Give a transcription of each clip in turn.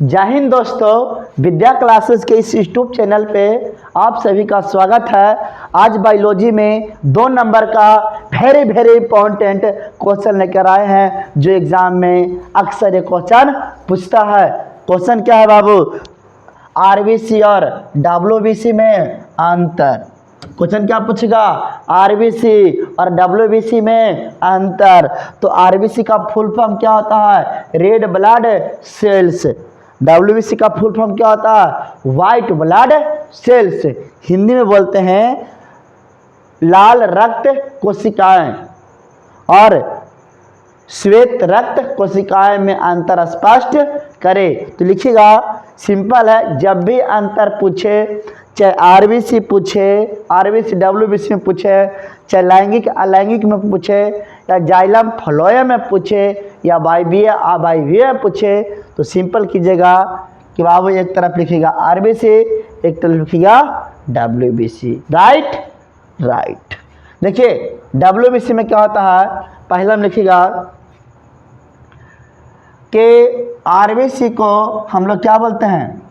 जय हिंद दोस्तों, विद्या क्लासेस के इस यूट्यूब चैनल पे आप सभी का स्वागत है। आज बायोलॉजी में 2 नंबर का वेरी इंपॉर्टेंट क्वेश्चन लेकर आए हैं जो एग्जाम में अक्सर ये क्वेश्चन पूछता है। क्वेश्चन क्या है बाबू? आरबीसी और डब्ल्यूबीसी में अंतर। क्वेश्चन क्या पूछेगा? आरबीसी और डब्ल्यूबीसी में अंतर। तो आरबीसी का फुल फॉर्म क्या होता है? Red blood cells. डब्ल्यूबीसी का फुल फॉर्म क्या होता है? White blood cells. हिंदी में बोलते हैं लाल रक्त कोशिकाएं और श्वेत रक्त कोशिकाएं में अंतर स्पष्ट करें। तो लिखिएगा, सिंपल है। जब भी अंतर पूछे, चाहे आरबीसी पूछे, आरबीसी डब्ल्यूबीसी में पूछे, चाहे लैंगिक अलैंगिक में पूछे, या जाइलम फ्लोएम में पूछे, या वायवीय अवायवीय में पूछे, तो सिंपल कीजिएगा कि बाबू एक तरफ लिखिएगा आरबीसी, एक तरफ लिखिएगा डब्ल्यूबीसी। राइट। देखिए डब्ल्यूबीसी में क्या होता है, पहला में लिखिएगा कि आरबीसी को हम लोग क्या बोलते हैं?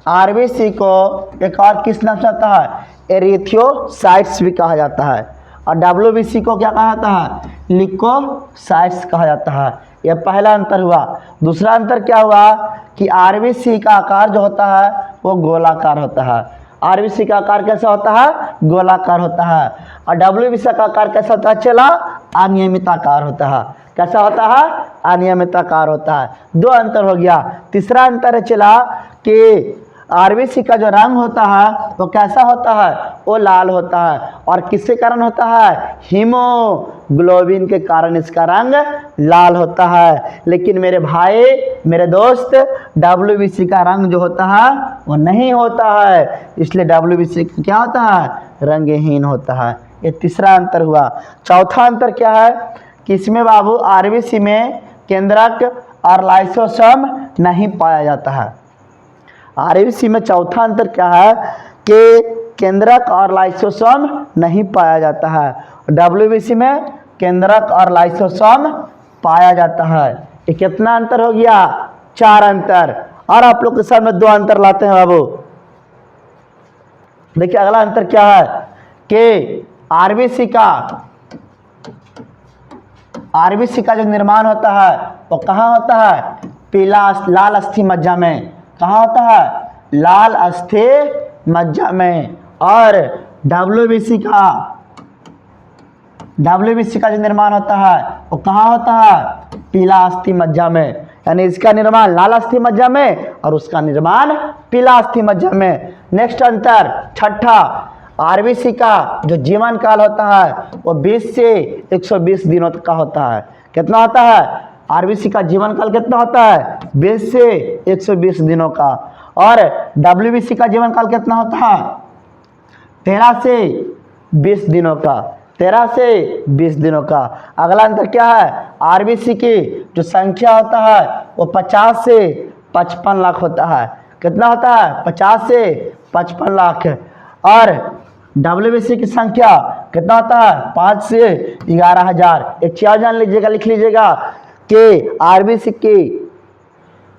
आरबीसी को एक और किस नाम से आता है? एरिथ्रोसाइट्स भी कहा जाता है। और डब्ल्यूबीसी को क्या कहा जाता है? लिकोसाइट्स कहा जाता है। यह पहला अंतर हुआ। दूसरा अंतर क्या हुआ कि आरबीसी का आकार जो होता है वो गोलाकार होता है। आरबीसी का आकार कैसा होता है? गोलाकार होता है। और डब्ल्यूबीसी का आकार कैसा होता है? चला अनियमित आकार होता है। कैसा होता है? अनियमित आकार होता है। 2 अंतर हो गया। तीसरा अंतर है चला कि आरबीसी का जो रंग होता है वो कैसा होता है? वो लाल होता है। और किसके कारण होता है? हीमोग्लोबिन के कारण इसका रंग लाल होता है। लेकिन मेरे भाई, मेरे दोस्त, डब्ल्यूबीसी का रंग जो होता है वो नहीं होता है, इसलिए डब्ल्यूबीसी क्या होता है? रंगहीन होता है। ये तीसरा अंतर हुआ। चौथा अंतर क्या है कि इसमें बाबू आरबीसी में केंद्रक और लाइसोसोम नहीं पाया जाता है। आरबीसी में चौथा अंतर क्या है कि केंद्रक और लाइसोसोम नहीं पाया जाता है। डब्ल्यूबीसी में केंद्रक और लाइसोसोम पाया जाता है। ये कितना अंतर हो गया? 4 अंतर। और आप लोग के सामने 2 अंतर लाते हैं बाबू। देखिए अगला अंतर क्या है कि आरबीसी का जो निर्माण होता है वो कहाँ होता है? लाल अस्थि मज्जा में। कहाँ होता है? लाल अस्थि मज्जा में। और डब्ल्यूबीसी का जो निर्माण होता है वो कहाँ होता है? पीला अस्थि मज्जा में। यानी इसका निर्माण लाल अस्थि मज्जा में और उसका निर्माण पीला अस्थि मज्जा में। नेक्स्ट अंतर छठा, आरबीसी का जो जीवन काल होता है वो 20 से 120 दिनों तक का होता है। कितना होता है? आरबीसी का जीवन काल कितना होता है? 20 से 120 दिनों का। और डब्ल्यूबीसी का जीवन काल कितना होता है? 13 से 20 दिनों का। 13 से 20 दिनों का। अगला अंतर क्या है? आरबीसी की जो संख्या होता है वो 50 से 55 लाख होता है। कितना होता है? 50 से 55 लाख। और डब्ल्यूबीसी की संख्या कितना होता है? 5 से 11,000। एक चीज जान लीजिएगा, लिख लीजिएगा कि आरबीसी की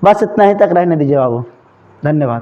बस इतना ही तक रहने दीजिए बाबू। धन्यवाद।